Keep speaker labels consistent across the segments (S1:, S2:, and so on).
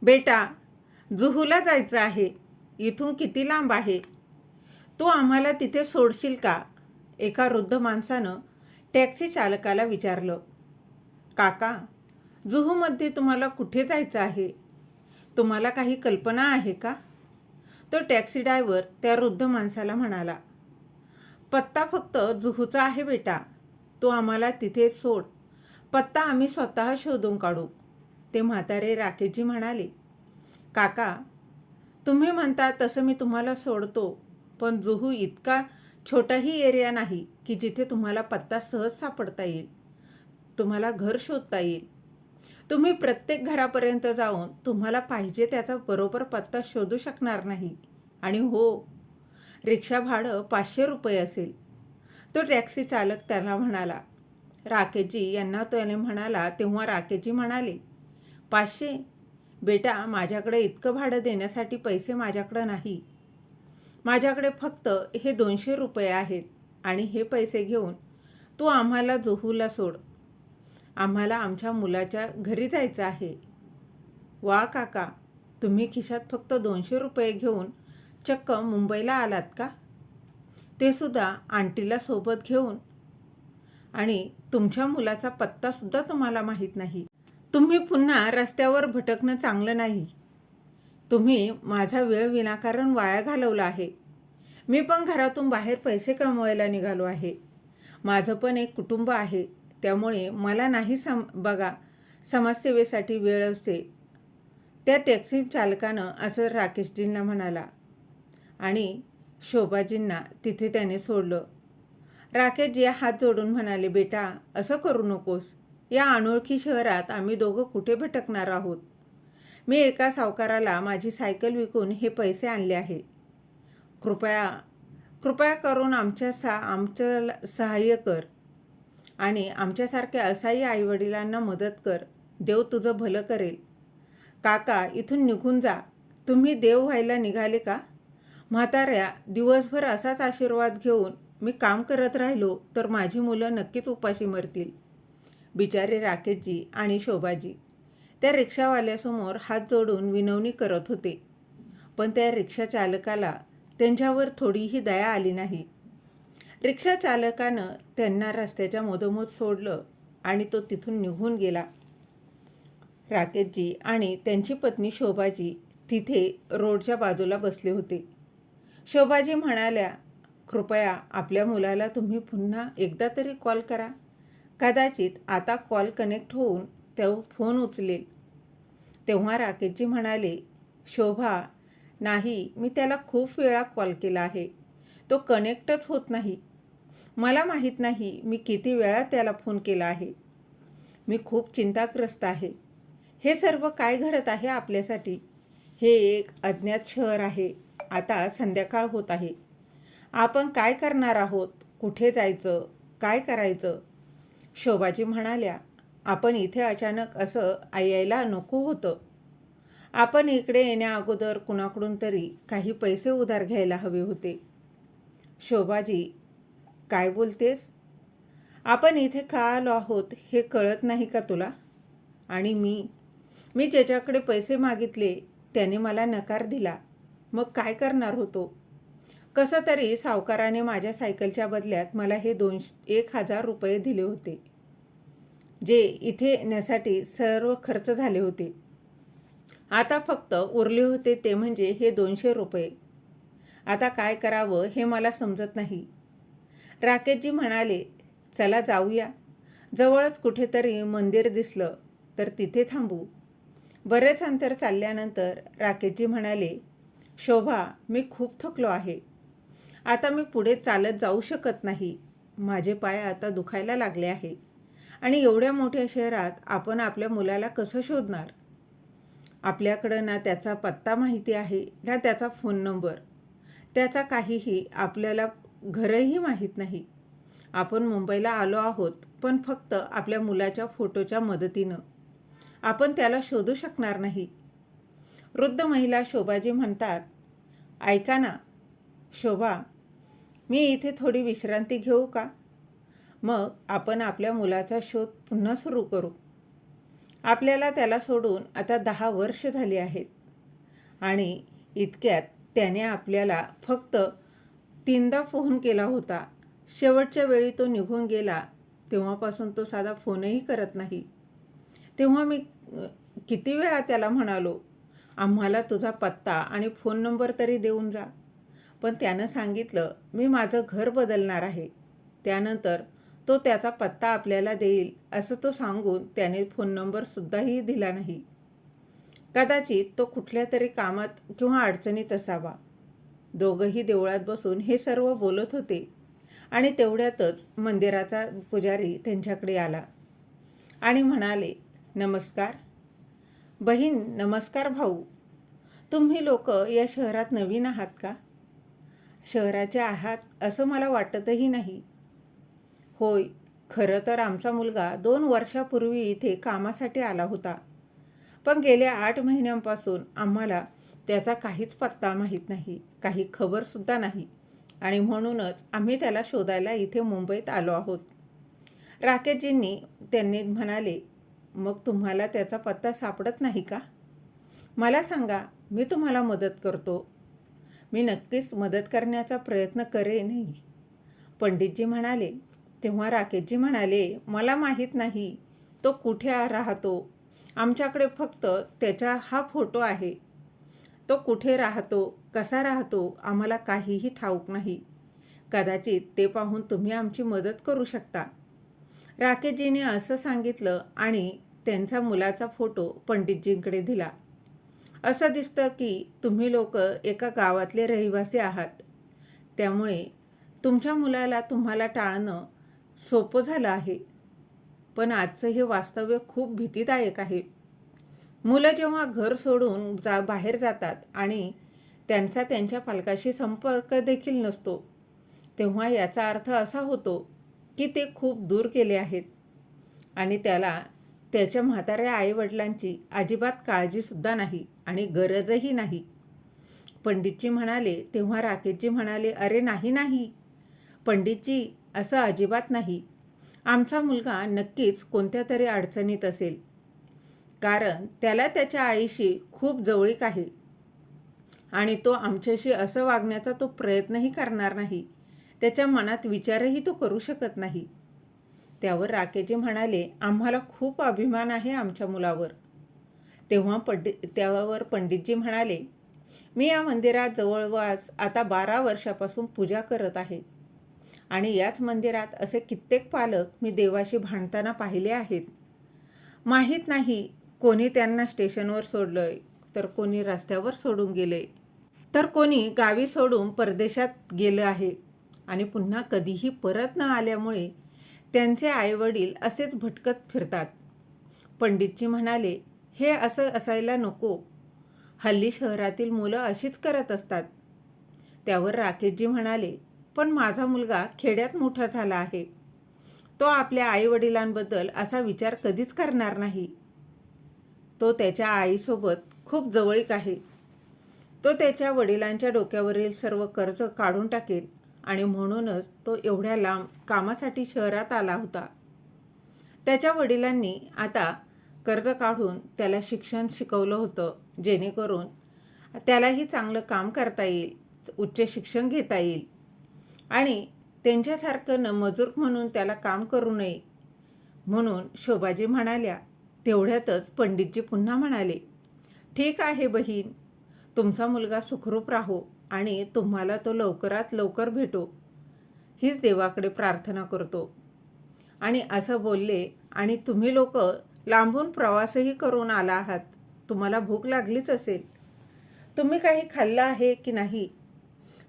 S1: बेटा, जुहूला जायचं आहे. इथून किती लांब आहे? तू आम्हाला तिथे सोडशील का? एका वृद्ध माणसानं टॅक्सी चालकाला विचारलं. काका, जुहूमध्ये तुम्हाला कुठे जायचं आहे? तुम्हाला काही कल्पना आहे का? तो टॅक्सी ड्रायव्हर त्या वृद्ध माणसाला म्हणाला. पत्ता फक्त जुहूचा आहे बेटा. तू आम्हाला तिथे सोड. पत्ता आम्ही स्वतः शोधून काढू. ते म्हातारे राकेशजी म्हणाले. काका, तुम्ही म्हणता तसं मी तुम्हाला सोडतो, पण जुहू इतका छोटाही एरिया नाही की जिथे तुम्हाला पत्ता सहज सापडता येईल. तुम्हाला घर शोधता येईल. तुम्ही प्रत्येक घरापर्यंत जाऊन तुम्हाला पाहिजे त्याचा बरोबर पत्ता शोधू शकणार नाही. आणि हो, रिक्षा भाडं 500 रुपये असेल. तो टॅक्सी चालक त्याला म्हणाला. राकेशजी यांना त्याने म्हणाला तेव्हा राकेशजी म्हणाले, 500? बेटा, माझ्याकडे इतकं भाडं देण्यासाठी पैसे माझ्याकडे नाही. माझ्याकडे फक्त हे 200 रुपये आहेत आणि हे पैसे घेऊन तू आम्हाला जुहूला सोड. आम्हाला आमच्या मुलाच्या घरी जायचं आहे. वा काका, तुम्ही खिशात फक्त 200 रुपये घेऊन चक्क मुंबईला आलात का? ते सुद्धा आंटीला सोबत घेऊन. आणि तुमच्या मुलाचा पत्तासुद्धा तुम्हाला माहीत नाही. तुम्ही पुन्हा रस्त्यावर भटकणं चांगलं नाही. तुम्ही माझा वेळ विनाकारण वाया घालवला आहे. मी पण घरातून बाहेर पैसे कमवायला निघालो आहे. माझं पण एक कुटुंब आहे. त्यामुळे मला नाही बघा, समाजसेवेसाठी वेळ असते. त्या टॅक्सी चालकानं असं राकेशजींना म्हणाला आणि शोभाजींना तिथे त्याने सोडलं. राकेशजी हात जोडून म्हणाले, बेटा, असं करू नकोस. या अनोळखी शहरात आम्ही दोघं कुठे भटकणार आहोत? मी एका सावकाराला माझी सायकल विकून हे पैसे आणले आहे. कृपया करून आमचं सहाय्य कर आणि आमच्यासारख्या असहाय्य आईवडिलांना मदत कर. देव तुझं भलं करेल. काका, इथून निघून जा. तुम्ही देव व्हायला निघाले का? म्हाताऱ्या, दिवसभर असाच आशीर्वाद घेऊन मी काम करत राहिलो तर माझी मुलं नक्कीच उपाशी मरतील. बिचारे राकेशजी आणि शोभाजी त्या रिक्षावाल्यासमोर हात जोडून विनवणी करत होते. पण त्या रिक्षा चालकाला त्यांच्यावर थोडीही दया आली नाही. रिक्षा चालकानं त्यांना रस्त्याच्या मधोमध सोडलं आणि तो तिथून निघून गेला. राकेशजी आणि त्यांची पत्नी शोभाजी तिथे रोडच्या बाजूला बसले होते. शोभाजी म्हणाल्या, कृपया आपल्या मुलाला तुम्ही पुन्हा एकदा तरी कॉल करा. कदाचित आता कॉल कनेक्ट होऊन तो फोन उचलेल. तेव्हा राकेशजी म्हणाले, शोभा, नाही, मी त्याला खूप वेळा कॉल केला आहे. तो कनेक्टच होत नाही. मला माहीत नाही मी किती वेळा त्याला फोन केला आहे. मी खूप चिंताग्रस्त आहे. हे सर्व काय घडत आहे आपल्यासाठी? हे एक अज्ञात शहर आहे. आता संध्याकाळ होत आहे. आपण काय करणार आहोत? कुठे जायचं? काय करायचं? शोभाजी म्हणाल्या, आपण इथे अचानक असं यायला नको होतं. आपण इकडे येण्या अगोदर कुणाकडून तरी काही पैसे उधार घ्यायला हवे होते. शोभाजी, काय बोलतेस? आपण इथे का आलो आहोत हे कळत नाही का तुला? आणि मी ज्याच्याकडे पैसे मागितले त्याने मला नकार दिला. मग काय करणार होतो? कसं तरी सावकाराने माझ्या सायकलच्या बदल्यात मला हे 1,000 रुपये दिले होते, जे इथे येण्यासाठी सर्व खर्च झाले होते. आता फक्त उरले होते ते म्हणजे हे 200 रुपये. आता काय करावं हे मला समजत नाही. राकेशजी म्हणाले, चला जाऊया. जवळच कुठेतरी मंदिर दिसलं तर तिथे थांबू. बरेच अंतर चालल्यानंतर राकेशजी म्हणाले, शोभा, मी खूप थकलो आहे. आता मी पुढे चालत जाऊ शकत नाही. माझे पाय आता दुखायला लागले आहे. आणि एवढ्या मोठ्या शहरात आपण आपल्या मुलाला कसं शोधणार? आपल्याकडं ना त्याचा पत्ता माहिती आहे, ना त्याचा फोन नंबर. त्याचा काहीही आपल्याला घरही माहीत नाही. आपण मुंबईला आलो आहोत, पण फक्त आपल्या मुलाच्या फोटोच्या मदतीनं. आपण त्याला शोधू शकणार नाही. वृद्ध महिला शोभाजी म्हणतात, ऐका ना शोभा, मी इथे थोडी विश्रांती घेऊ का? मग आपण आपल्या मुलाचा शोध पुन्हा सुरू करू. आपल्याला त्याला सोडून आता 10 वर्ष झाली आहेत आणि इतक्यात त्याने आपल्याला फक्त 3दा फोन केला होता. शेवटच्या वेळी तो निघून गेला तेव्हापासून तो साधा फोनही करत नाही. तेव्हा मी किती वेळा त्याला म्हणालो, आम्हाला तुझा पत्ता आणि फोन नंबर तरी देऊन जा. पण त्यानं सांगितलं, मी माझं घर बदलणार आहे. त्यानंतर तो त्याचा पत्ता आपल्याला देईल असं तो सांगून त्याने फोन नंबरसुद्धाही दिला नाही. कदाचित तो कुठल्या तरी कामात किंवा अडचणीत असावा. दोघंही देवळात बसून हे सर्व बोलत होते आणि तेवढ्यातच मंदिराचा पुजारी त्यांच्याकडे आला आणि म्हणाले, नमस्कार बहीण. नमस्कार भाऊ. तुम्ही लोक या शहरात नवीन आहात का? शहराचे आहात असं मला वाटतही नाही. होय, खरं तर आमचा मुलगा 2 वर्षापूर्वी इथे कामासाठी आला होता. पण गेल्या 8 महिन्यांपासून आम्हाला त्याचा काहीच पत्ता माहीत नाही, काही खबरसुद्धा नाही आणि म्हणूनच आम्ही त्याला शोधायला इथे मुंबईत आलो आहोत. राकेशजींनी त्यांनी म्हणाले, मग तुम्हाला त्याचा पत्ता सापडत नाही का? मला सांगा, मी तुम्हाला मदत करतो. मी नक्कीच मदत करण्याचा प्रयत्न करेनही. पंडितजी म्हणाले. तेव्हा राकेशजी म्हणाले, मला माहीत नाही तो कुठे राहतो. आमच्याकडे फक्त त्याचा हा फोटो आहे. तो कुठे राहतो, कसा राहतो आम्हाला काहीही ठाऊक नाही. कदाचित ते पाहून तुम्ही आमची मदत करू शकता. राकेशजीने असं सांगितलं आणि त्यांचा मुलाचा फोटो पंडितजींकडे दिला. असं दिसतं की तुम्ही लोक एका गावातले रहिवासी आहात. त्यामुळे तुमच्या मुलाला तुम्हाला टाळणं सोपं झालं आहे. पण आजचं हे वास्तव्य खूप भीतीदायक आहे. मुलं जेव्हा घर सोडून बाहेर जातात आणि त्यांचा त्यांच्या पालकाशी संपर्क देखील नसतो, तेव्हा याचा अर्थ असा होतो की ते खूप दूर गेले आहेत आणि त्याला त्याच्या म्हाताऱ्या आईवडिलांची अजिबात काळजीसुद्धा नाही आणि गरजही नाही. पंडितजी म्हणाले. तेव्हा राकेशजी म्हणाले, अरे नाही पंडितजी, असं अजिबात नाही. आमचा मुलगा नक्कीच कोणत्या तरी अडचणीत असेल, कारण त्याला त्याच्या आईशी खूप जवळीक आहे आणि तो आमच्याशी असं वागण्याचा तो प्रयत्नही करणार नाही. त्याच्या मनात विचारही तो करू शकत नाही. त्यावर राकेशजी म्हणाले, आम्हाला खूप अभिमान आहे आमच्या मुलावर. त्यावर पंडितजी म्हणाले, मी या मंदिरात जवळपास आता 12 वर्षापासून पूजा करत आहे आणि याच मंदिरात असे कित्येक पालक मी देवाशी भांडताना पाहिले आहेत. माहीत नाही कोणी त्यांना स्टेशनवर सोडलंय, तर कोणी रस्त्यावर सोडून गेले, तर कोणी गावी सोडून परदेशात गेलं आहे आणि पुन्हा कधीही परत न आल्यामुळे त्यांचे आईवडील असेच भटकत फिरतात. पंडितजी म्हणाले, हे असं असायला नको. हल्ली शहरातील मुलं अशीच करत असतात. त्यावर राकेशजी म्हणाले, पण माझा मुलगा खेड्यात मोठा झाला आहे. तो आपल्या आईवडिलांबद्दल असा विचार कधीच करणार नाही. तो त्याच्या आईसोबत खूप जवळीक आहे. तो त्याच्या वडिलांच्या डोक्यावरील सर्व कर्ज काढून टाकेल आणि म्हणूनच तो एवढ्या लांब कामासाठी शहरात आला होता. त्याच्या वडिलांनी आता कर्ज काढून त्याला शिक्षण शिकवलं होतं, जेणेकरून त्यालाही चांगलं काम करता येईल, उच्च शिक्षण घेता येईल आणि त्यांच्यासारखं मजूर म्हणून त्याला काम करू नये म्हणून शोभाजी म्हणाल्या. तेवढ्यातच पंडितजी पुन्हा म्हणाले, ठीक आहे बहीण, तुमचा मुलगा सुखरूप राहो आणि तुम्हाला तो लवकरात लवकर भेटो, हीच देवाकडे प्रार्थना करतो. आणि असं बोलले. आणि तुम्ही लोक लांबून प्रवासही करून आला आहात, तुम्हाला भूक लागलीच असेल. तुम्ही काही खाल्लं आहे की नाही?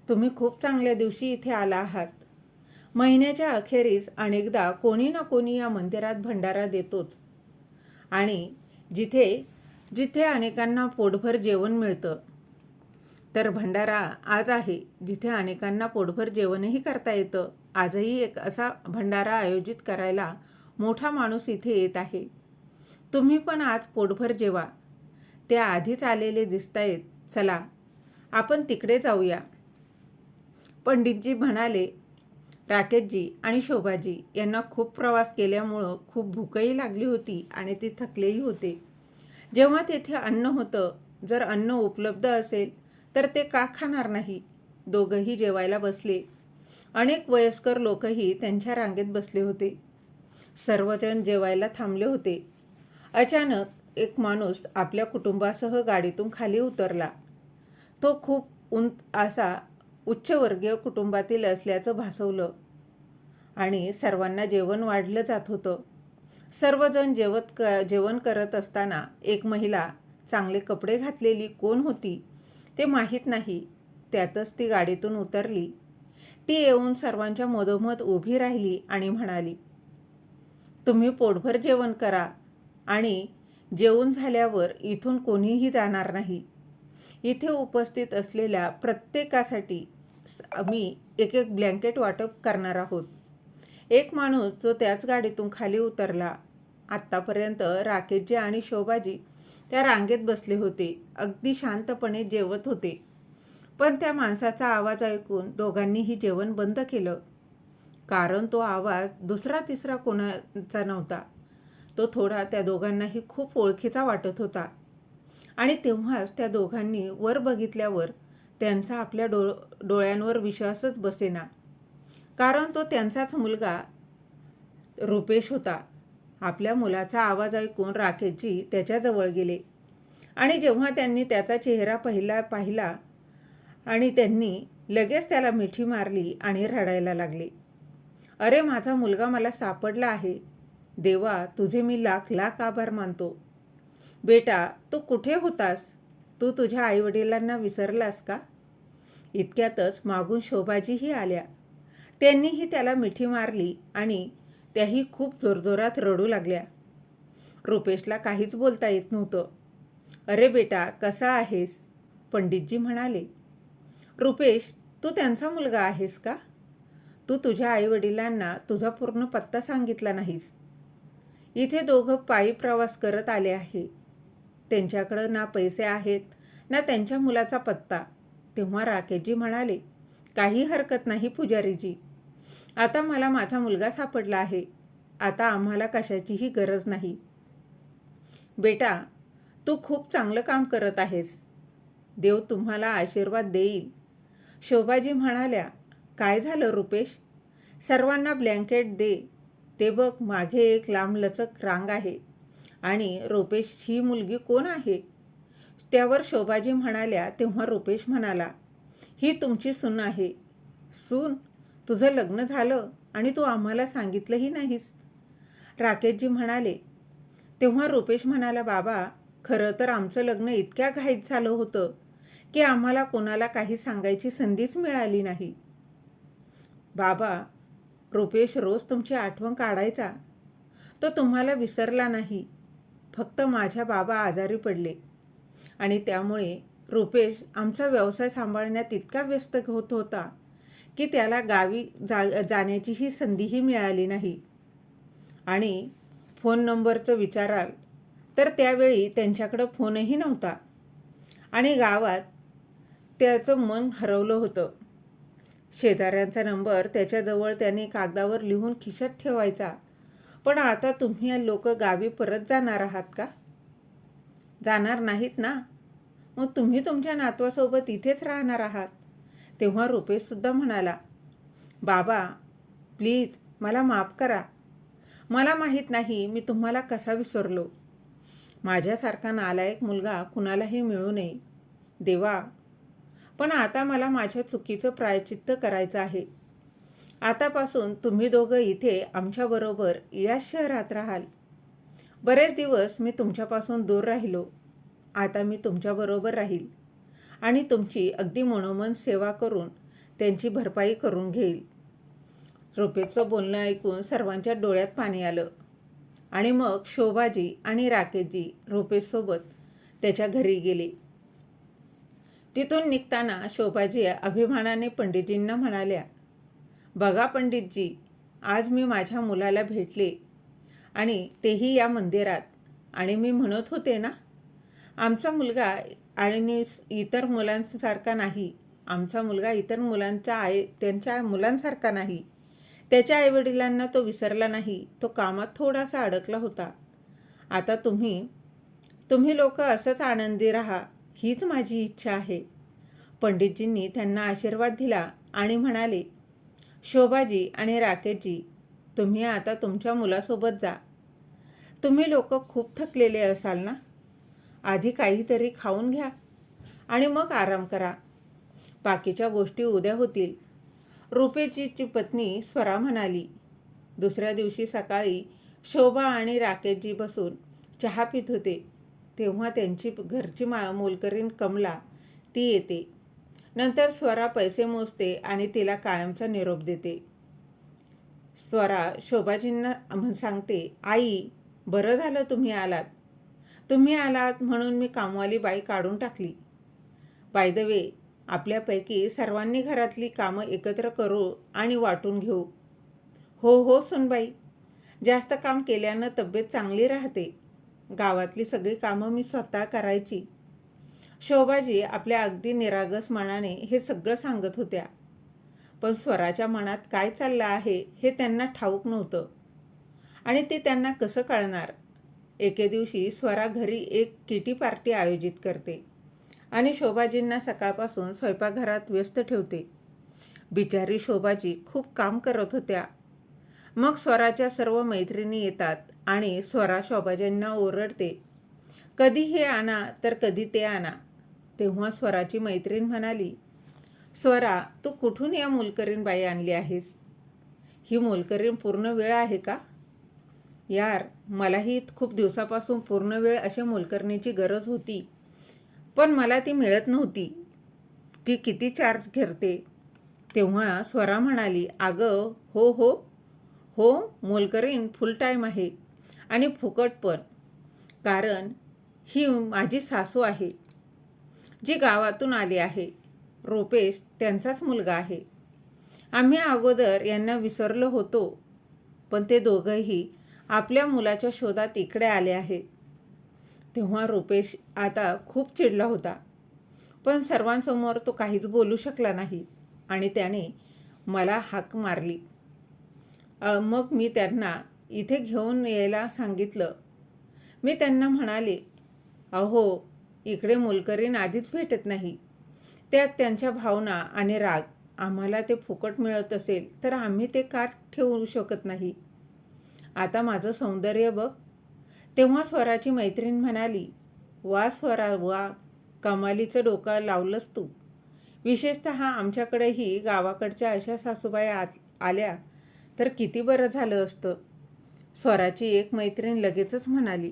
S1: तुम्ही खूप चांगल्या दिवशी इथे आला आहात. महिन्याच्या अखेरीस अनेकदा कोणी ना कोणी या मंदिरात भंडारा देतोच आणि जिथे अनेकांना पोटभर जेवण मिळतं, तर भंडारा आज आहे जिथे अनेकांना पोटभर जेवणही करता येतं. आजही एक असा भंडारा आयोजित करायला मोठा माणूस इथे येत आहे. तुम्ही पण आज पोटभर जेवा. ते आधीच आलेले दिसतायत, चला आपण तिकडे जाऊया. पंडितजी म्हणाले. राकेशजी आणि शोभाजी यांना खूप प्रवास केल्यामुळं खूप भूकही लागली होती आणि ते थकलेही होते. जेव्हा तेथे अन्न होतं, जर अन्न उपलब्ध असेल तर ते का खाणार नाही. दोघंही जेवायला बसले. अनेक वयस्कर लोकही त्यांच्या रांगेत बसले होते. सर्वजण जेवायला थांबले होते. अचानक एक माणूस आपल्या कुटुंबासह गाडीतून खाली उतरला. तो खूप असा उच्चवर्गीय कुटुंबातील असल्याचं भासवलं आणि सर्वांना जेवण वाढलं जात होतं. सर्वजण जेवण करत असताना एक महिला चांगले कपडे घातलेली कोण होती ते माहीत नाही. त्यातच ती गाडीतून उतरली. ती येऊन सर्वांच्या मधोमध उभी राहिली आणि म्हणाली, तुम्ही पोटभर जेवण करा आणि जेवून झाल्यावर इथून कोणीही जाणार नाही. इथे उपस्थित असलेल्या प्रत्येकासाठी आम्ही एक एक ब्लँकेट वाटप करणार आहोत. एक माणूस जो त्याच गाडीतून खाली उतरला. आत्तापर्यंत राकेशजी आणि शोभाजी त्या रांगेत बसले होते. अगदी शांतपणे जेवत होते. पण त्या माणसाचा आवाज ऐकून दोघांनीही जेवण बंद केलं. कारण तो आवाज दुसरा तिसरा कोणाचा नव्हता. तो थोडा त्या दोघांनाही खूप ओळखीचा वाटत होता. आणि तेव्हाच त्या दोघांनी वर बघितल्यावर त्यांचा आपल्या डोळ्यांवर विश्वासच बसेना. कारण तो त्यांचाच मुलगा रुपेश होता. आपल्या मुलाचा आवाज ऐकून राकेशजी त्याच्याजवळ गेले आणि जेव्हा त्यांनी त्याचा चेहरा पाहिला आणि त्यांनी लगेच त्याला मिठी मारली आणि रडायला लागले. अरे माझा मुलगा मला सापडला आहे. देवा, तुझे मी लाख लाख आभार मानतो. बेटा, तू कुठे होतास? तू तुझ्या आईवडिलांना विसरलास का? इतक्यातच मागून शोभाजीही आल्या. त्यांनीही त्याला मिठी मारली आणि त्याही खूप जोरजोरात रडू लागल्या. रुपेशला काहीच बोलता येत नव्हतं. अरे बेटा, कसा आहेस? पंडितजी म्हणाले. रुपेश, तू त्यांचा मुलगा आहेस का? तू तुझ्या आईवडिलांना तुझा पूर्ण पत्ता सांगितला नाहीस. इथे दोघं पायी प्रवास करत आले आहे. त्यांच्याकडं ना पैसे आहेत ना त्यांच्या मुलाचा पत्ता. तेव्हा राकेशजी म्हणाले, काही हरकत नाही पुजारीजी. आता मला माझा मुलगा सापडला आहे. आता आम्हाला कशाचीही गरज नाही. बेटा, तू खूप चांगलं काम करत आहेस. देव तुम्हाला आशीर्वाद देईल. शोभाजी म्हणाल्या, काय झालं रुपेश? सर्वांना ब्लँकेट दे. ते बघ, मागे एक लांबलचक रांग आहे. आणि रुपेश ही मुलगी कोण आहे? त्यावर शोभाजी म्हणाल्या. तेव्हा रुपेश म्हणाला, ही तुमची सून आहे. सून? तुझं लग्न झालं आणि तू आम्हाला सांगितलंही नाहीस. राकेशजी म्हणाले. तेव्हा रुपेश म्हणाला, बाबा, खरं तर आमचं लग्न इतक्या घाईत झालं होतं की आम्हाला कोणाला काही सांगायची संधीच मिळाली नाही. बाबा, रुपेश रोज तुमची आठवण काढायचा. तो तुम्हाला विसरला नाही. फक्त माझ्या बाबा आजारी पडले आणि त्यामुळे रुपेश आमचा व्यवसाय सांभाळण्यात इतका व्यस्त होत होता की त्याला गावी जाण्याचीही संधीही मिळाली नाही. आणि फोन नंबरचं विचाराल तर त्यावेळी त्यांच्याकडं फोनही नव्हता आणि गावात त्याचं मन हरवलं होतं. शेजाऱ्यांचा नंबर त्याच्याजवळ त्याने कागदावर लिहून खिशात ठेवायचा. पण आता तुम्ही लोक गावी परत जाणार आहात का? जाणार नाहीत ना? मग तुम्ही तुमच्या नातवासोबत इथेच राहणार आहात. तेव्हा रुपेशसुद्धा म्हणाला, बाबा, प्लीज मला माफ करा. मला माहीत नाही मी तुम्हाला कसा विसरलो. माझ्यासारखा नालायक मुलगा कुणालाही मिळू नये. देवा, पण आता मला माझ्या चुकीचं प्रायश्चित्त करायचं आहे. आतापासून तुम्ही दोघं इथे आमच्याबरोबर याच शहरात राहाल. बरेच दिवस मी तुमच्यापासून दूर राहिलो. आता मी तुमच्याबरोबर राहील आणि तुमची अगदी मनोमन सेवा करून त्यांची भरपाई करून घेईल. रुपेशचं बोलणं ऐकून सर्वांच्या डोळ्यात पाणी आलं आणि मग शोभाजी आणि राकेशजी रुपेशसोबत त्याच्या घरी गेले. तिथून निघताना शोभाजी अभिमानाने पंडितजींना म्हणाल्या, बघा पंडितजी, आज मी माझ्या मुलाला भेटले आणि तेही या मंदिरात. आणि मी म्हणत होते ना, आमचा मुलगा आणि इतर मुलांसारखा नाही. आमचा मुलगा इतर मुलांच्या त्यांच्या मुलांसारखा नाही. त्याच्या आईवडिलांना तो विसरला नाही. तो कामात थोडासा अडकला होता. आता तुम्ही लोक असंच आनंदी राहा, हीच माझी इच्छा आहे. पंडितजींनी त्यांना आशीर्वाद दिला आणि म्हणाले, शोभाजी आणि राकेशजी, तुम्ही आता तुमच्या मुलासोबत जा. तुम्ही लोक खूप थकलेले असाल ना. आधी काहीतरी खाऊन घ्या आणि मग आराम करा. बाकीच्या गोष्टी उद्या होतील. रुपेशजीची पत्नी स्वरा म्हणाली. दुसऱ्या दिवशी सकाळी शोभा आणि राकेशजी बसून चहा पित होते. तेव्हा त्यांची घरची मोलकरीण कमला ती येते. नंतर स्वरा पैसे मोजते आणि तिला कायमचा निरोप देते. स्वरा शोभाजींना सांगते, आई, बरं झालं तुम्ही आलात म्हणून मी कामवाली बाई काढून टाकली. बाय द वे, आपल्यापैकी सर्वांनी घरातली कामं एकत्र करू आणि वाटून घेऊ. हो सुनबाई, जास्त काम केल्यानं तब्येत चांगली राहते. गावातली सगळी कामं मी स्वतः करायची. शोभाजी आपल्या अगदी निरागस मनाने हे सगळं सांगत होत्या. पण स्वराच्या मनात काय चाललं आहे हे त्यांना ठाऊक नव्हतं आणि ते त्यांना कसं कळणार. एके दिवशी स्वरा घरी एक किटी पार्टी आयोजित करते आणि शोभाजींना सकाळपासून स्वयंपाकघरात व्यस्त ठेवते. बिचारी शोभाजी खूप काम करत होत्या. मग स्वराच्या सर्व मैत्रिणी येतात आणि स्वरा शोभाजींना ओरडते, कधी हे आणा तर कधी ते आणा. तेव्हा स्वराची मैत्रीण म्हणाली, स्वरा, तू कुठून या मोलकरीण बाई आणली आहेस? ही मोलकरीण पूर्ण वेळ आहे का? यार, मलाही खूप दिवसापासून पूर्ण वेळ अशा मोलकरणीची गरज होती, पण मला ती मिळत नव्हती. ती किती चार्ज करते? तेव्हा स्वरा म्हणाली, अगं हो, मोलकरीण फुल टाईम आहे आणि फुकट पण. कारण ही माझी सासू आहे, जी गावातून आली आहे. रुपेश त्यांचाच मुलगा आहे. आम्ही अगोदर यांना विसरलो होतो, पण ते दोघंही आपल्या मुलाच्या शोधात इकडे आले आहेत. तेव्हा रुपेश आता खूप चिडला होता, पण सर्वांसमोर तो काहीच बोलू शकला नाही आणि त्याने मला हाक मारली. मग मी त्यांना इथे घेऊन यायला सांगितलं. मी त्यांना म्हणाले, अहो, इकडे मोलकरीण आधीच भेटत नाही. त्यात त्यांच्या भावना आणि राग. आम्हाला ते फुकट मिळत असेल तर आम्ही ते का ठेवू शकत नाही? आता माझं सौंदर्य बघ. तेव्हा स्वराची मैत्रीण म्हणाली, वा स्वरा वा, कमालीचं डोकं लावलंस तू. विशेषतः आमच्याकडेही गावाकडच्या अशा सासूबाई आल्या तर किती बरं झालं असतं. स्वराची एक मैत्रीण लगेचच म्हणाली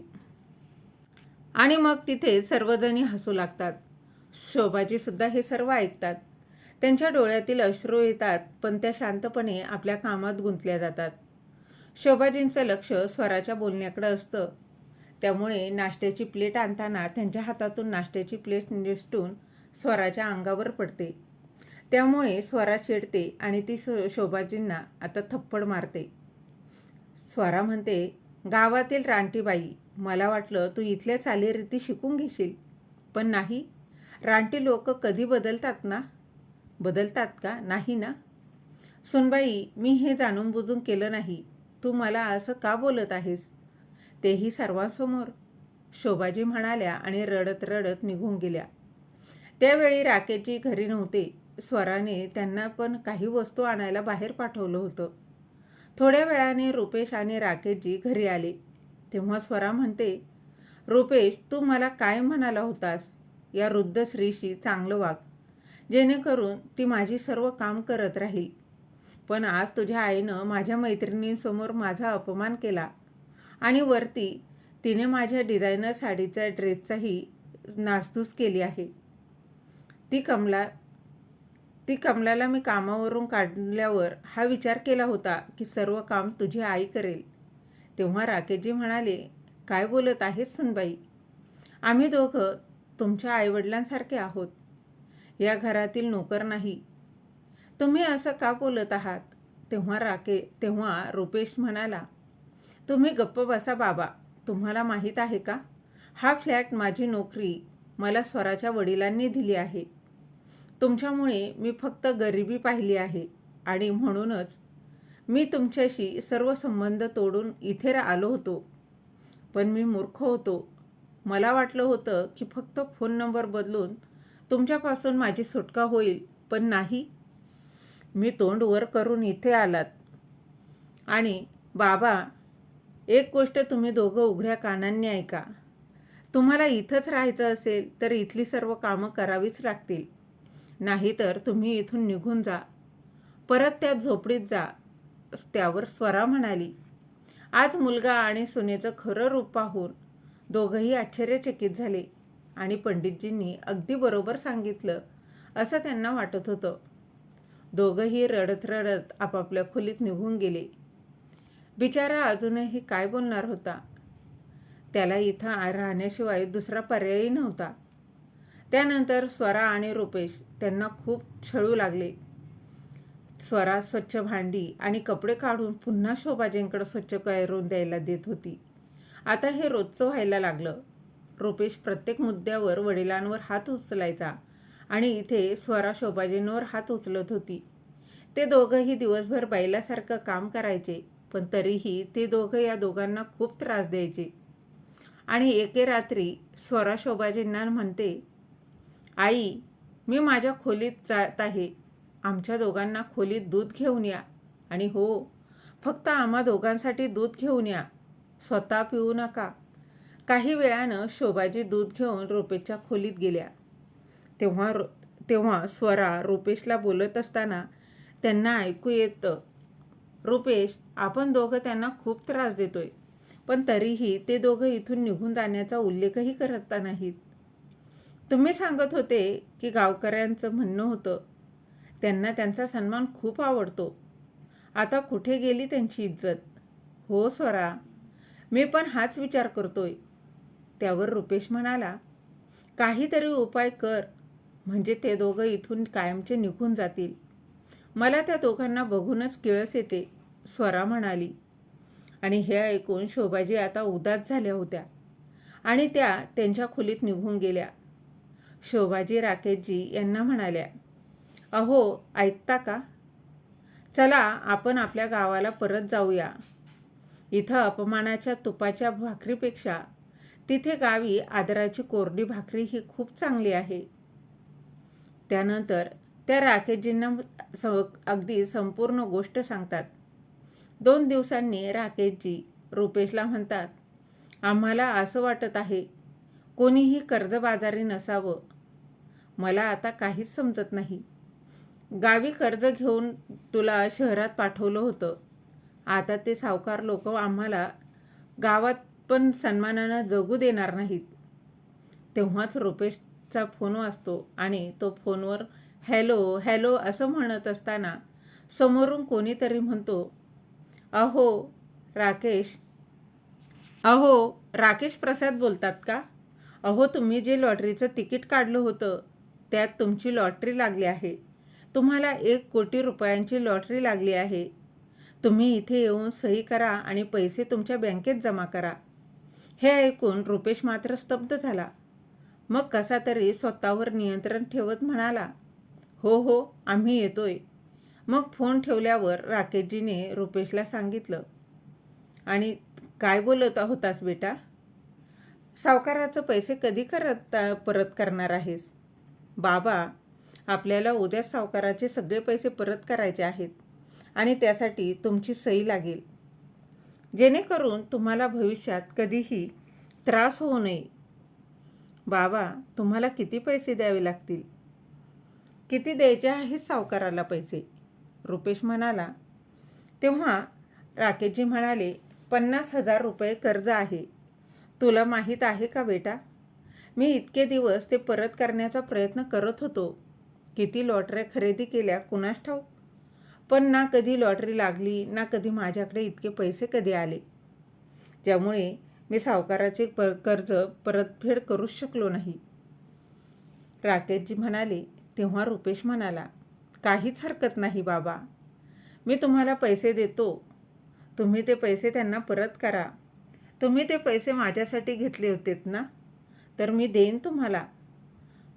S1: आणि मग तिथे सर्वजणी हसू लागतात. शोभाजी सुद्धा हे सर्व ऐकतात. त्यांच्या डोळ्यातील अश्रू येतात, पण त्या शांतपणे आपल्या कामात गुंतल्या जातात. शोभाजींचं लक्ष स्वराच्या बोलण्याकडे असतं. त्यामुळे नाश्त्याची प्लेट आणताना त्यांच्या हातातून नाश्त्याची प्लेट निसटून स्वराच्या अंगावर पडते. त्यामुळे स्वरा चिडते आणि ती शोभाजींना आता थप्पड मारते. स्वरा म्हणते, गावातील रानटीबाई, मला वाटलं तू इथल्या चालीरीती शिकून घेशील, पण नाही. रानटी लोक कधी बदलतात का? नाही ना. सुनबाई, मी हे जाणून बुजून केलं नाही. तू मला असं का बोलत आहेस? तेही सर्वांसमोर, शोभाजी म्हणाल्या आणि रडत रडत निघून गेल्या. त्यावेळी राकेशजी घरी नव्हते. स्वराने त्यांना पण काही वस्तू आणायला बाहेर पाठवलं होतं. थोड्या वेळाने रुपेश आणि राकेशजी घरी आले. तेव्हा स्वरा म्हणते, रुपेश, तू मला काय म्हणाला होतास? या वृद्ध स्त्रीशी चांगलं वाग, जेणेकरून ती माझी सर्व काम करत राहील. पण आज तुझ्या आईनं माझ्या मैत्रिणींसमोर माझा अपमान केला आणि वरती तिने माझ्या डिझायनर साडीचा ड्रेसचाही नासधूस केली आहे. ती कमलाला मी कामावरून काढल्यावर हा विचार केला होता की सर्व काम तुझी आई करेल. तेव्हा राकेशजी म्हणाले, काय बोलत आहेस सुनबाई? आम्ही दोघं तुमच्या आईवडिलांसारखे आहोत. या घरातील नोकर नाही. तुम्ही असं का बोलत आहात? तेव्हा रुपेश म्हणाला, तुम्ही गप्प बसा बाबा. तुम्हाला माहीत आहे का, हा फ्लॅट माझी नोकरी मला स्वराच्या वडिलांनी दिली आहे. तुमच्यामुळे मी फक्त गरिबी पाहिली आहे आणि म्हणूनच मी तुमच्याशी सर्व संबंध तोडून इथे आलो होतो, पण मी मूर्ख होतो. मला वाटलं होतं की फक्त फोन नंबर बदलून तुमच्यापासून माझी सुटका होईल, पण नाही. मी तोंड वर करून इथे आलात. आणि बाबा, एक गोष्ट तुम्ही दोघं उघड्या कानांनी ऐका. तुम्हाला इथंच राहायचं असेल तर इथली सर्व कामं करावीच लागतील. नाहीतर तुम्ही इथून निघून जा, परत त्या झोपडीत जा. त्यावर स्वरा म्हणाली. आज मुलगा आणि सुनेचं खरं रूप पाहून दोघंही आश्चर्यचकित झाले आणि पंडितजींनी अगदी बरोबर सांगितलं असं त्यांना वाटत होतं. दोघंही रडत रडत आपापल्या खोलीत निघून गेले. बिचारा अजूनही काय बोलणार होता. त्याला इथं राहण्याशिवाय दुसरा पर्यायही नव्हता. त्यानंतर स्वरा आणि रुपेश त्यांना खूप छळू लागले. स्वरा स्वच्छ भांडी आणि कपडे काढून पुन्हा शोभाजींकडे स्वच्छ करून द्यायला देत होती. आता हे रोजचं व्हायला लागलं. रुपेश प्रत्येक मुद्द्यावर वडिलांवर हात उचलायचा आणि इथे स्वरा शोभाजींवर हात उचलत होती. ते दोघंही दिवसभर बैलासारखं काम करायचे, पण तरीही ते दोघं या दोघांना खूप त्रास द्यायचे. आणि एके रात्री स्वरा शोभाजींना म्हणते, आई, मी माझ्या खोलीत जात आहे. आमच्या दोघांना खोलीत दूध घेऊन या. आणि हो, फक्त आम्हा दोघांसाठी दूध घेऊन या, स्वतः पिऊ नका. काही वेळानं शोभाजी दूध घेऊन रुपेशच्या खोलीत गेल्या. तेव्हा स्वरा रुपेशला बोलत असताना त्यांना ऐकू येतं, रुपेश, आपण दोघं त्यांना खूप त्रास देतोय, पण तरीही ते दोघं इथून निघून जाण्याचा उल्लेखही करत नाहीत. तुम्ही सांगत होते की गावकऱ्यांचं म्हणणं होतं त्यांना त्यांचा सन्मान खूप आवडतो. आता कुठे गेली त्यांची इज्जत? हो स्वरा, मी पण हाच विचार करतोय. त्यावर रुपेश म्हणाला, काहीतरी उपाय कर, म्हणजे ते दोघं इथून कायमचे निघून जातील. मला त्या दोघांना बघूनच किळस येते, स्वरा म्हणाली. आणि हे ऐकून शोभाजी आता उदास झाल्या होत्या आणि त्या त्यांच्या खोलीत निघून गेल्या. शोभाजी राकेशजी यांना म्हणाल्या, अहो, ऐकता का? चला, आपण आपल्या गावाला परत जाऊया. इथं अपमानाच्या तुपाच्या भाकरीपेक्षा तिथे गावी आदराची कोरडी भाकरी ही खूप चांगली आहे. त्यानंतर त्या राकेशजींना अगदी संपूर्ण गोष्ट सांगतात. 2 दिवसांनी राकेशजी रुपेशला म्हणतात, आम्हाला असं वाटत आहे कोणीही कर्जबाजारी नसावं. मला आता काहीच समजत नाही. गावी कर्ज घेऊन तुला शहरात पाठवलं होतं. आता ते सावकार लोक आम्हाला गावात पण सन्मानानं जगू देणार नाहीत. तेव्हाच रुपेशचा फोन वाजतो आणि तो फोनवर हॅलो हॅलो असं म्हणत असताना समोरून कोणीतरी म्हणतो, अहो राकेश प्रसाद बोलतात का? अहो, तुम्ही जे लॉटरीचं तिकीट काढलं होतं त्यात तुमची लॉटरी लागली आहे. तुम्हाला 1 कोटी रुपयांची लॉटरी लागली आहे. तुम्ही इथे येऊन सही करा आणि पैसे तुमच्या बँकेत जमा करा. हे ऐकून रुपेश मात्र स्तब्ध झाला. मग कसा तरी स्वतःवर नियंत्रण ठेवत म्हणाला, हो हो, आम्ही येतोय. मग फोन ठेवल्यावर राकेशजीने रुपेशला सांगितलं, आणि काय बोलत होतास बेटा? सावकाराचे पैसे कधी परत करणार आहेस? बाबा, आपल्याला उद्या सावकाराचे सगळे पैसे परत करायचे आहेत आणि त्यासाठी तुमची सही लागेल, जेणेकरून तुम्हाला भविष्यात कधीही त्रास होऊ नये. बाबा, तुम्हाला किती पैसे द्यावे लागतील? किती द्यायचे आहेत सावकाराला पैसे? रुपेश म्हणाला. तेव्हा राकेशजी म्हणाले, 50,000 रुपये कर्ज आहे. तुला माहीत आहे का बेटा? मी इतके दिवस ते परत करण्याचा प्रयत्न करत होतो. किती लॉटऱ्या खरेदी केल्या कुणास ठाऊक, पण ना कधी लॉटरी लागली, ना कधी माझ्याकडे इतके पैसे कधी आले, ज्यामुळे मी सावकाराचे कर्ज परतफेड करूच शकलो नाही. राकेशजी म्हणाले. तेव्हा रुपेश म्हणाला, काहीच हरकत नाही बाबा, मी तुम्हाला पैसे देतो. तुम्ही ते पैसे त्यांना परत करा. तुम्ही ते पैसे माझ्यासाठी घेतले होतेत ना, तर मी देईन तुम्हाला.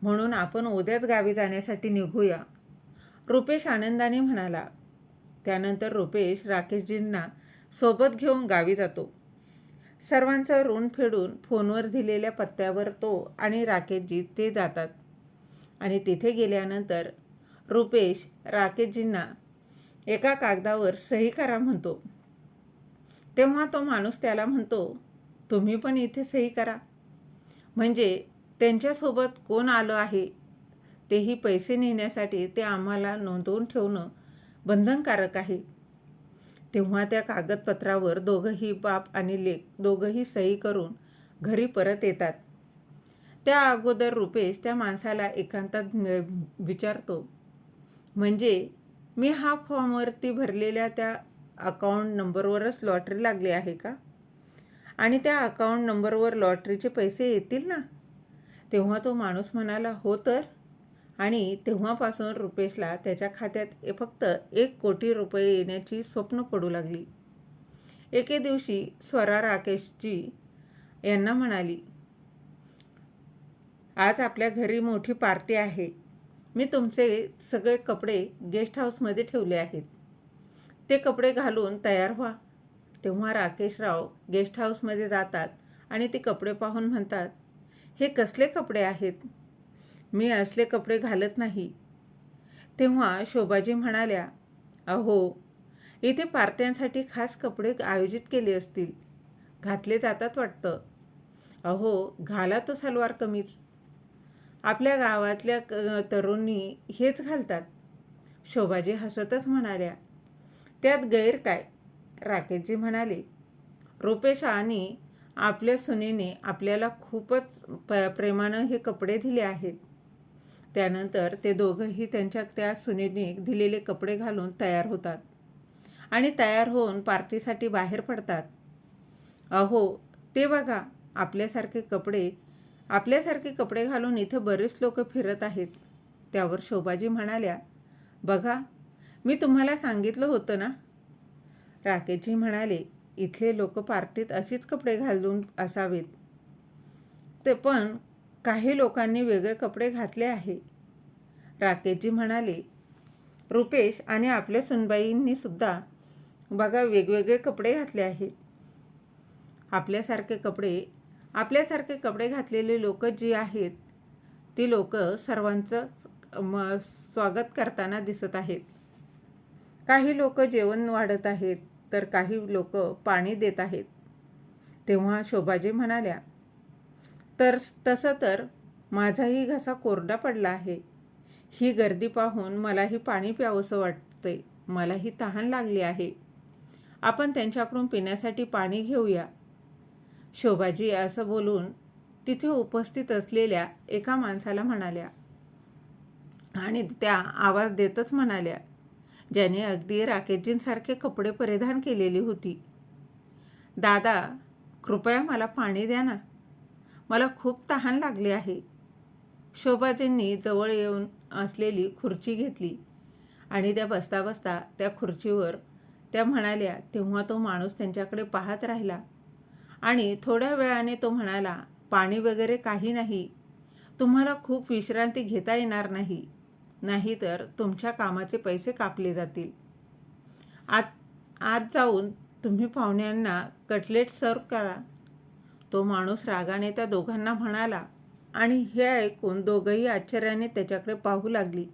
S1: म्हणून आपण उद्याच गावी जाण्यासाठी निघूया. रुपेश आनंदाने म्हणाला. त्यानंतर रुपेश राकेशजींना सोबत घेऊन गावी जातो. सर्वांचं ऋण फेडून फोनवर दिलेल्या पत्त्यावर तो आणि राकेशजी ते जातात आणि तिथे गेल्यानंतर रुपेश राकेशजींना एका कागदावर सही करा म्हणतो. तेव्हा तो माणूस त्याला म्हणतो, तुम्ही पण इथे सही करा. म्हणजे त्यांच्यासोबत कोण आलं आहे तेही पैसे नेण्यासाठी ते आम्हाला नोंदवून ठेवणं बंधनकारक आहे. तेव्हा त्या कागदपत्रावर दोघंही बाप आणि लेक दोघंही सही करून घरी परत येतात. त्या अगोदर रुपेश त्या माणसाला एकांतात विचारतो, म्हणजे मी हा फॉर्मवरती भरलेल्या त्या अकाउंट नंबरवरच लॉटरी लागली आहे का? आणि त्या अकाउंट नंबरवर लॉटरीचे पैसे येतील ना? तेव्हा तो माणूस म्हणाला, हो तर. आणि तेव्हापासून रुपेशला त्याच्या खात्यात फक्त 1 कोटी रुपये येण्याची स्वप्न पडू लागली. एके दिवशी स्वरा राकेशजी यांना म्हणाली, आज आपल्या घरी मोठी पार्टी आहे. मी तुमचे सगळे कपडे गेस्ट हाऊसमध्ये ठेवले आहेत. ते कपडे घालून तयार व्हा. तेव्हा राकेशराव गेस्ट हाऊसमध्ये जातात आणि ते कपडे पाहून म्हणतात, हे कसले कपडे आहेत? मी असले कपडे घालत नाही. तेव्हा शोभाजी म्हणाल्या, अहो, इथे पार्ट्यांसाठी खास कपडे आयोजित केले असतील. घातले जातात वाटतं. अहो, घाला तो सलवार कमीज. आपल्या गावातल्या तरुणी हेच घालतात. शोभाजी हसतच म्हणाल्या, त्यात गैर काय? राकेशजी म्हणाले, रुपेश आणि आपल्या सुनेने आपल्याला खूपच प्रेमानं हे कपडे दिले आहेत. त्यानंतर ते दोघंही त्यांच्या त्या सुनेने दिलेले कपडे घालून तयार होतात आणि तयार होऊन पार्टीसाठी बाहेर पडतात. अहो, ते बघा, आपल्यासारखे कपडे घालून इथे बरेच लोक फिरत आहेत. त्यावर शोभाजी म्हणाल्या, बघा, मी तुम्हाला सांगितलं होतं ना. राकेशजी म्हणाले, इथले लोक पार्टीत अशीच कपडे घालून असावेत. ते पण काही लोकांनी वेगळे कपडे घातले आहे. राकेशजी म्हणाले, रुपेश आणि आपल्या सुनबाईंनी सुद्धा बघा वेगवेगळे कपडे घातले आहेत. आपल्यासारखे कपडे घातलेले लोक जी आहेत ती लोक सर्वांचं स्वागत करताना दिसत आहेत. काही लोक जेवण वाढत आहेत तर काही लोक पाणी देत आहेत. तेव्हा शोभाजी म्हणाल्या, तसं तर माझाही घसा कोरडा पडला आहे. ही गर्दी पाहून मलाही पाणी प्यावंसं वाटतंय. मलाही तहान लागली आहे. आपण त्यांच्याकडून पिण्यासाठी पाणी घेऊया. शोभाजी असं बोलून तिथे उपस्थित असलेल्या एका माणसाला म्हणाल्या आणि त्या आवाज देतच म्हणाल्या, ज्याने अगदी राकेशजींसारखे कपडे परिधान केलेली होती, दादा, कृपया मला पाणी द्या ना. मला खूप तहान लागली आहे. शोभाजींनी जवळ येऊन असलेली खुर्ची घेतली आणि त्या बसता बसता त्या खुर्चीवर त्या म्हणाल्या. तेव्हा तो माणूस त्यांच्याकडे पाहत राहिला आणि थोड्या वेळाने तो म्हणाला, पाणी वगैरे काही नाही. तुम्हाला खूप विश्रांती घेता येणार नाही, नाहीतर तुमच्या कामाचे पैसे कापले जातील. आत जाऊन तुम्ही पाहुण्यांना कटलेट सर्व करा. तो माणूस रागाने त्या दोघांना म्हणाला आणि हे ऐकून दोघंही आश्चर्याने त्याच्याकडे पाहू लागली.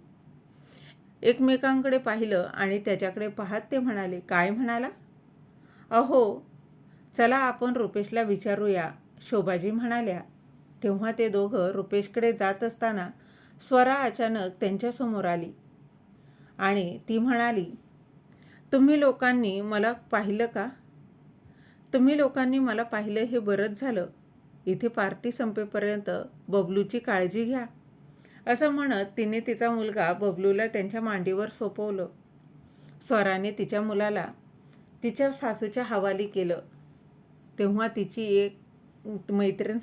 S1: एकमेकांकडे पाहिलं आणि त्याच्याकडे पाहत ते म्हणाले, काय म्हणाला? अहो, चला आपण रुपेशला विचारूया, शोभाजी म्हणाल्या. तेव्हा ते दोघं रुपेशकडे जात असताना स्वरा अचानक त्यांच्यासमोर आली आणि ती म्हणाली, तुम्ही लोकांनी मला पाहिलं का? तुम्ही लोकांनी मला पाहिलं हे बरंच झालं. इथे पार्टी संपेपर्यंत बबलूची काळजी घ्या. असं म्हणत तिने तिचा मुलगा बबलूला त्यांच्या मांडीवर सोपवलं. स्वराने तिच्या मुलाला तिच्या सासूच्या हवाली केलं. तेव्हा तिची एक मैत्रीण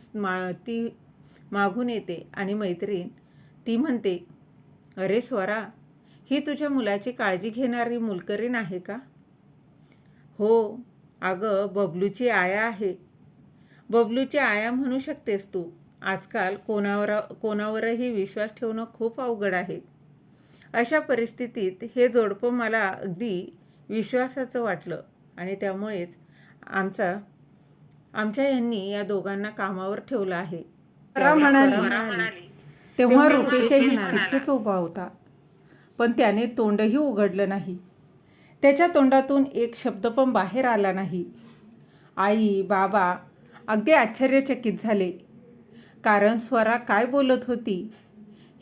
S1: ती मागून येते आणि मैत्रीण ती म्हणते, अरे स्वरा, ही तुझ्या मुलाची काळजी घेणारी मुलकरीण आहे का? हो, अगं, बबलूची आया आहे. बबलूची आया म्हणू शकतेस तू. आजकाल कोणावरही विश्वास ठेवणं खूप अवघड आहे. अशा परिस्थितीत हे जोडपं मला अगदी विश्वासाचं वाटलं आणि त्यामुळेच आमच्या यांनी या दोघांना कामावर ठेवलं आहे.
S2: स्वरा म्हणाली.
S1: तेव्हा
S2: तेव्हा
S1: रुपेशही
S2: रुपेशही
S1: तिथेच उभा होता, पण त्याने तोंडही उघडलं नाही. त्याच्या तोंडातून एक शब्द पण बाहेर आला नाही. आई बाबा अगदी आश्चर्यचकित झाले, कारण स्वरा काय बोलत होती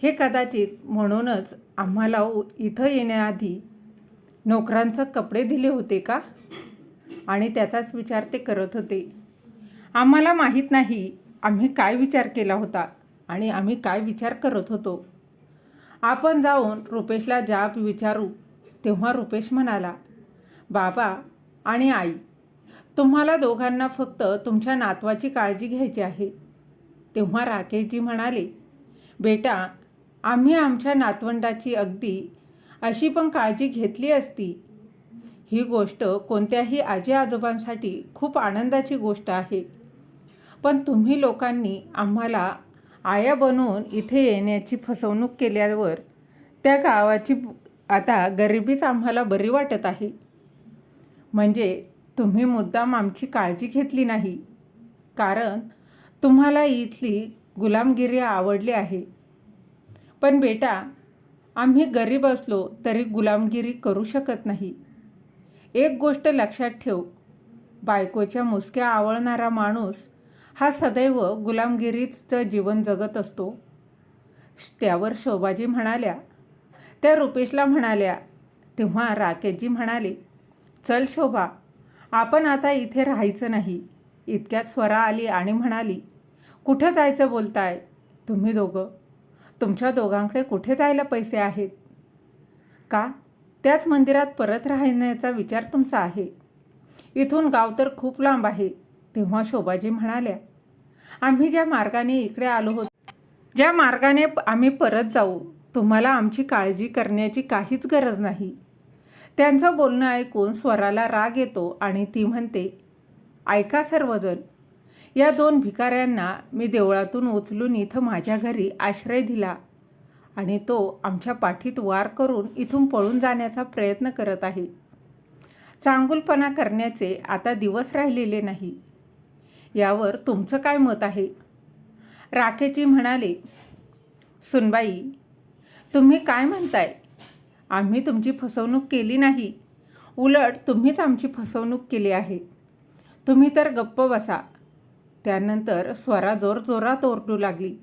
S1: हे कदाचित म्हणूनच आम्हाला इथं येण्याआधी नोकरांचं कपडे दिले होते का, आणि त्याचाच विचार ते करत होते. आम्हाला माहीत नाही आम्ही काय विचार केला होता आणि आम्ही काय विचार करत होतो. आपण जाऊन रुपेशला जाब विचारू. तेव्हा रुपेश म्हणाला, बाबा आणि आई, तुम्हाला दोघांना फक्त तुमच्या नातवाची काळजी घ्यायची आहे. तेव्हा राकेशजी म्हणाले, बेटा, आम्ही आमच्या नातवंडाची अगदी अशी पण काळजी घेतली असती. ही गोष्ट कोणत्याही आजी आजोबांसाठी खूप आनंदाची गोष्ट आहे, पण तुम्ही लोकांनी आम्हाला आया बनवून इथे येण्याची फसवणूक केल्यावर त्या गावाची आता गरिबीच आम्हाला बरी वाटत आहे. म्हणजे तुम्ही मुद्दाम आमची काळजी घेतली नाही, कारण तुम्हाला इथली गुलामगिरी आवडली आहे. पण बेटा, आम्ही गरीब असलो तरी गुलामगिरी करू शकत नाही. एक गोष्ट लक्षात ठेव, बायकोच्या मुसक्या आवळणारा माणूस हा सदैव गुलामगिरीचं जीवन जगत असतो. त्यावर शोभाजी म्हणाल्या. त्या रुपेशला म्हणाल्या. तेव्हा राकेशजी म्हणाले, चल शोभा, आपण आता इथे राहायचं नाही. इतक्यात स्वरा आली आणि म्हणाली, कुठं जायचं बोलताय तुम्ही दोघं? तुमच्या दोघांकडे कुठे जायला पैसे आहेत का? त्याच मंदिरात परत राहण्याचा विचार तुमचा आहे. इथून गाव तर खूप लांब आहे. तेव्हा शोभाजी म्हणाल्या, आम्ही ज्या मार्गाने इकडे आलो होतो, ज्या मार्गाने आम्ही परत जाऊ, तुम्हाला आमची काळजी करण्याची काहीच गरज नाही. त्यांचं बोलणं ऐकून स्वराला राग येतो आणि ती म्हणते, ऐका सर्वजण, या दोन भिकाऱ्यांना मी देवळातून उचलून इथं माझ्या घरी आश्रय दिला आणि तो आमच्या पाठीत वार करून इथून पळून जाण्याचा प्रयत्न करत आहे. चांगुलपणा करण्याचे आता दिवस राहिलेले नाही. यावर तुमचं काय मत आहे? राकेशजी म्हणाले, सुनबाई, तुम्ही काय म्हणताय? आम्ही तुमची फसवणूक केली नाही, उलट तुम्हीच आमची फसवणूक केली आहे. तुम्ही तर गप्प बसा. त्यानंतर स्वरा जोरजोरात ओरडू लागली,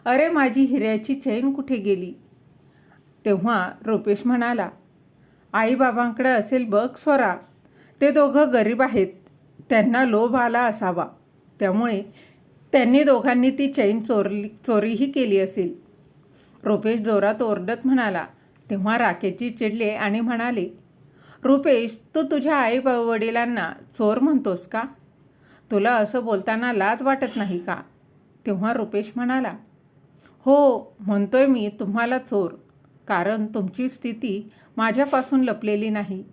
S1: अरे माझी हिऱ्याची चैन कुठे गेली? तेव्हा रुपेश म्हणाला, आईबाबांकडे असेल बघ स्वरा, ते दोघं गरीब आहेत, त्यांना लोभ आला असावा, त्यामुळे त्यांनी दोघांनी ती चैन चोरीही केली असेल. रुपेश जोरात ओरडत म्हणाला. तेव्हा राकेशजी चिडले आणि म्हणाले, रुपेश, तू तुझ्या आई वडिलांना चोर म्हणतोस का? तुला असं बोलताना लाज वाटत नाही का? तेव्हा रुपेश म्हणाला, हो, म्हणतोय मी तुम्हाला चोर, कारण तुमची स्थिती माझ्यापासून लपलेली नाही.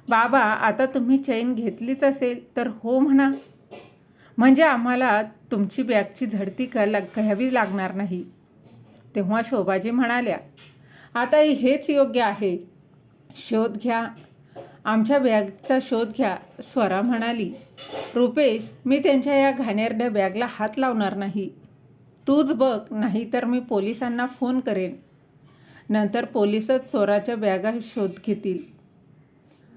S1: बाबा, आता तुम्ही चैन घेतलीच असेल तर हो म्हणा, म्हणजे आम्हाला तुमची बॅगची झडती घ्यावी लागणार नाही. तेव्हा शोभाजी म्हणाल्या, आता हेच योग्य आहे, शोध घ्या, आमच्या बॅगचा शोध घ्या. स्वरा म्हणाली, रुपेश, मी त्यांच्या या घाणेरड्या बॅगला हात लावणार नाही. तूच बघ, नाही तर मी पोलिसांना फोन करेन. नंतर पोलिसच चोराच्या बॅगा शोध घेतील.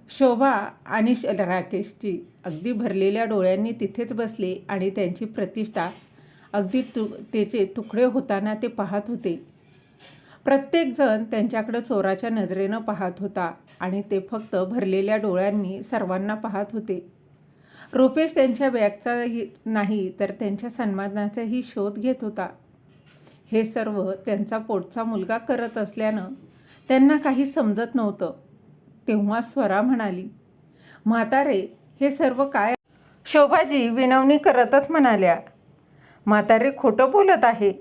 S1: शोभा आणि राकेशजी अगदी भरलेल्या डोळ्यांनी तिथेच बसले आणि त्यांची प्रतिष्ठा अगदी त्याचे तुकडे होताना ते पाहत होते. प्रत्येकजण त्यांच्याकडे चोराच्या नजरेनं पाहत होता आणि ते फक्त भरलेल्या डोळ्यांनी सर्वांना पाहत होते. रुपेश त्यांच्या बॅगचाही नाही तर त्यांच्या सन्मानाचाही शोध घेत होता. हे सर्व त्यांचा पोटचा मुलगा करत असल्यानं त्यांना काही समजत नव्हतं. तेव्हा स्वरा म्हणाली, म्हातारे, हे सर्व काय? शोभाजी विनवणी करतच म्हणाल्या, म्हातारे खोटं बोलत आहे.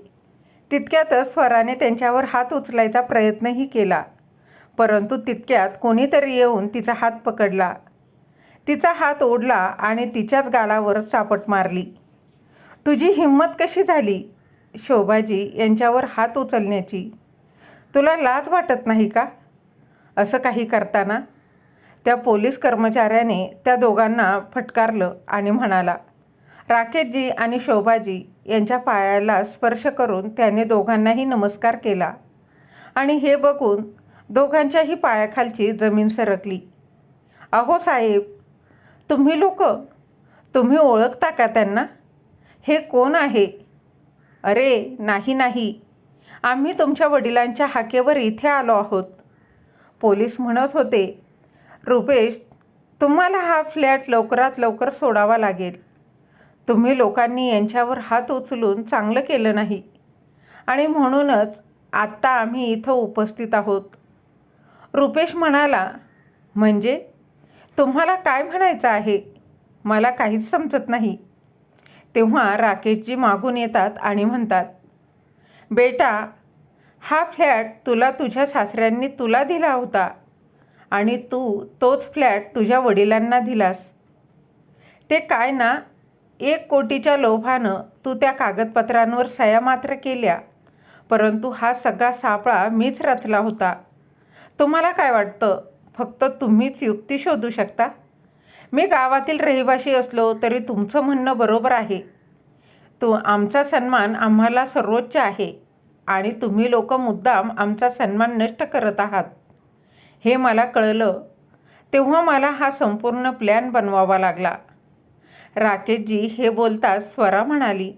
S1: तितक्यातच स्वराने त्यांच्यावर हात उचलायचा प्रयत्नही केला, परंतु तितक्यात कोणीतरी येऊन तिचा हात पकडला. तिचा हात ओढला आणि तिच्याच गालावर चापट मारली. तुझी हिंमत कशी झाली शोभाजी यांच्यावर हात उचलण्याची? तुला लाज वाटत नाही का असं काही करताना? त्या पोलीस कर्मचाऱ्याने त्या दोघांना फटकारलं आणि म्हणाला. राकेशजी आणि शोभाजी यांच्या पायाला स्पर्श करून त्याने दोघांनाही नमस्कार केला आणि हे बघून दोघांच्याही पायाखालची जमीन सरकली. अहो साहेब, तुम्ही लोक, तुम्ही ओळखता का त्यांना? हे कोण आहे? अरे नाही नाही, आम्ही तुमच्या वडिलांच्या हाकेवर इथे आलो आहोत. पोलीस म्हणत होते. रुपेश, तुम्हाला हा फ्लॅट लवकरात लवकर सोडावा लागेल. तुम्ही लोकांनी यांच्यावर हात उचलून चांगलं केलं नाही आणि म्हणूनच आत्ता आम्ही इथं उपस्थित आहोत. रुपेश म्हणाला. म्हणजे तुम्हाला काय म्हणायचं आहे? मला काहीच समजत नाही. तेव्हा राकेशजी मागून येतात आणि म्हणतात. बेटा, हा फ्लॅट तुला तुझ्या सासऱ्यांनी तुला दिला होता आणि तू तोच फ्लॅट तुझ्या वडिलांना दिलास. ते काय ना, 1 कोटीच्या लोभानं तू त्या कागदपत्रांवर सह्या मात्र केल्या, परंतु हा सगळा सापळा मीच रचला होता. तुम्हाला काय वाटतं फक्त तुम्हीच युक्ती शोधू शकता? मी गावातील रहिवासी असलो तरी तुमचं म्हणणं बरोबर आहे. आमचा सन्मान आम्हाला सर्वोच्च आहे आणि तुम्ही लोक मुद्दाम आमचा सन्मान नष्ट करत आहात हे मला कळलं. तेव्हा मला हा संपूर्ण प्लॅन बनवावा लागला. राकेशजी हे बोलताच स्वरा म्हणाली.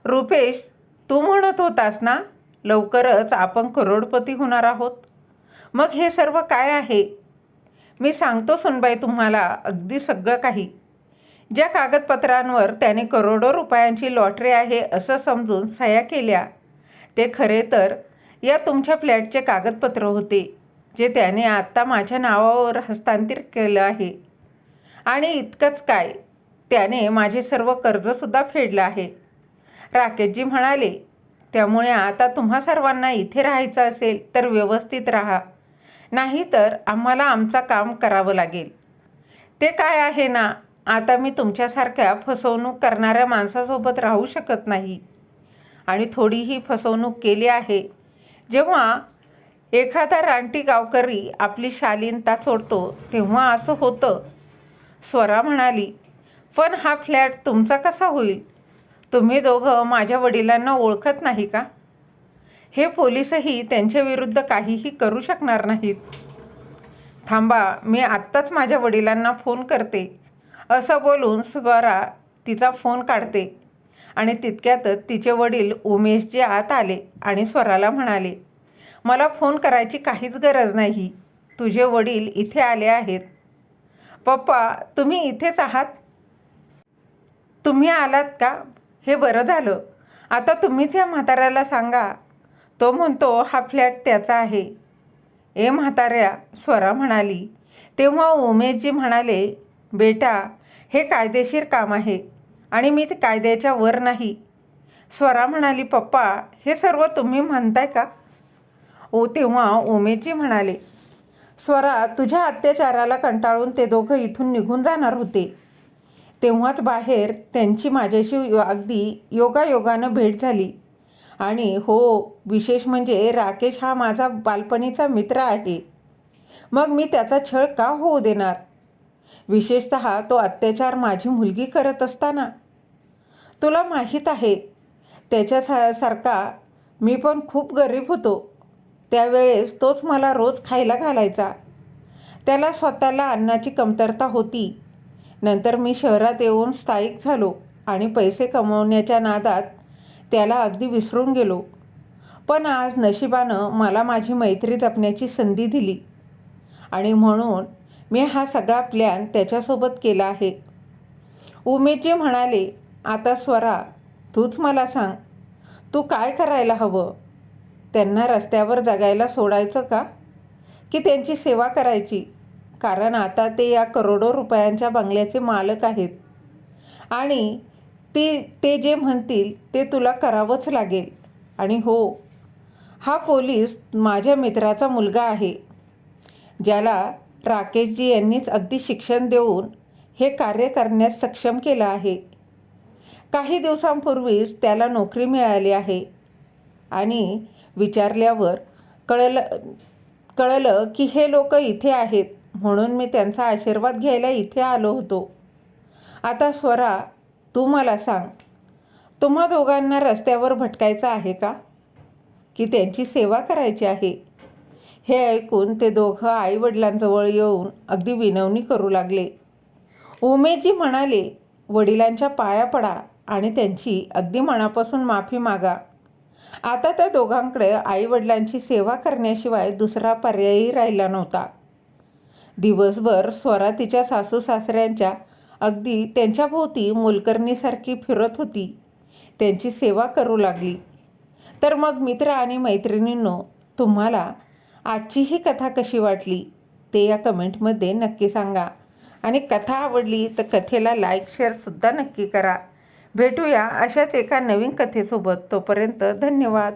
S1: रुपेश, तू म्हणत होतास ना लवकरच आपण करोडपती होणार आहोत. मग हे सर्व काय आहे? मी सांगतो सुनबाई तुम्हाला अगदी सगळं काही. ज्या कागदपत्रांवर त्याने करोडो रुपयांची लॉटरी आहे असं समजून सह्या केल्या, ते खरे तर या तुमच्या फ्लॅटचे कागदपत्र होते, जे त्याने आत्ता माझ्या नावावर हस्तांतरित केलं आहे. आणि इतकंच काय, त्याने माझे सर्व कर्जसुद्धा फेडलं आहे. राकेशजी म्हणाले. त्यामुळे आता तुम्हा सर्वांना इथे राहायचं असेल तर व्यवस्थित राहा, नाही तर आम्हाला आमचं काम करावं लागेल. ते काय आहे ना, आता मी तुमच्यासारख्या फसवणूक करणाऱ्या माणसासोबत राहू शकत नाही आणि थोडीही फसवणूक केली आहे. जेव्हा एखादा रानटी गावकरी आपली शालीनता सोडतो तेव्हा असं होतं. स्वरा म्हणाली. पण हा फ्लॅट तुमचा कसा होईल? तुम्ही दोघं माझ्या वडिलांना ओळखत नाही का? हे पोलीसही त्यांच्या विरुद्ध काहीही करू शकणार नाहीत. थांबा, मी आत्ताच माझ्या वडिलांना फोन करते, असं बोलून स्वरा तिचा फोन काढते आणि तितक्यातच तिचे वडील उमेशजी आत आले आणि स्वराला म्हणाले. मला फोन करायची काहीच गरज नाही. तुझे वडील इथे आले आहेत. पप्पा, तुम्ही इथेच आहात? तुम्ही आलात का? हे बरं झालं. आता तुम्हीच या म्हाताऱ्याला सांगा. तो म्हणतो हा फ्लॅट त्याचा आहे. ए म्हाताऱ्या, स्वरा म्हणाली. तेव्हा उमेशजी म्हणाले. बेटा, हे कायदेशीर काम आहे आणि मी ते कायद्याच्या वर नाही. स्वरा म्हणाली. पप्पा, हे सर्व तुम्ही म्हणताय का? तेव्हा उमेशजी म्हणाले. स्वरा, तुझ्या अत्याचाराला कंटाळून ते दोघं इथून निघून जाणार होते. तेव्हाच बाहेर त्यांची माझ्याशी अगदी योगायोगानं भेट झाली. आणि हो, विशेष म्हणजे राकेश हा माझा बालपणीचा मित्र आहे. मग मी त्याचा छळ का होऊ देणार? विशेषतः तो अत्याचार माझी मुलगी करत असताना. तुला माहीत आहे, त्याच्यासारखा मी पण खूप गरीब होतो. त्यावेळेस तोच मला रोज खायला घालायचा. त्याला स्वतःला अन्नाची कमतरता होती. नंतर मी शहरात येऊन स्थायिक झालो आणि पैसे कमवण्याच्या नादात त्याला अगदी विसरून गेलो. पण आज नशिबानं मला माझी मैत्री जपण्याची संधी दिली आणि म्हणून मी हा सगळा प्लॅन त्याच्यासोबत केला आहे. उमेशजी म्हणाले. आता स्वरा, तूच मला सांग, तू काय करायला हवं? त्यांना रस्त्यावर जगायला सोडायचं का, की त्यांची सेवा करायची? कारण आता ते या करोडो रुपयांच्या बंगल्याचे मालक आहेत आणि ते जे म्हणतील ते तुला करावंच लागेल. आणि हो, हा पोलीस माझ्या मित्राचा मुलगा आहे, ज्याला राकेशजी यांनीच अगदी शिक्षण देऊन हे कार्य करण्यास सक्षम केलं आहे. काही दिवसांपूर्वीच त्याला नोकरी मिळाली आहे आणि विचारल्यावर कळलं की हे लोक इथे आहेत म्हणून मी त्यांचा आशीर्वाद घ्यायला इथे आलो होतो. आता स्वरा, तू मला सांग, तुम्हा दोघांना रस्त्यावर भटकायचं आहे का, की त्यांची सेवा करायची आहे? हे ऐकून ते दोघं आईवडिलांजवळ येऊन अगदी विनवणी करू लागले. उमेशजी म्हणाले, वडिलांच्या पाया पडा आणि त्यांची अगदी मनापासून माफी मागा. आता त्या दोघांकडे आईवडिलांची सेवा करण्याशिवाय दुसरा पर्यायही राहिला नव्हता. दिवसभर स्वरा तिच्या सासू सासऱ्यांच्या अगदी त्यांच्याभोवती मोलकरणीसारखी फिरत होती, त्यांची सेवा करू लागली. तर मग मित्र आणि मैत्रिणींनो, तुम्हाला आजची ही कथा कशी वाटली ते या कमेंटमध्ये नक्की सांगा. आणि कथा आवडली तर कथेला लाईक शेअरसुद्धा नक्की करा. भेटूया अशाच एका नवीन कथेसोबत. तोपर्यंत धन्यवाद.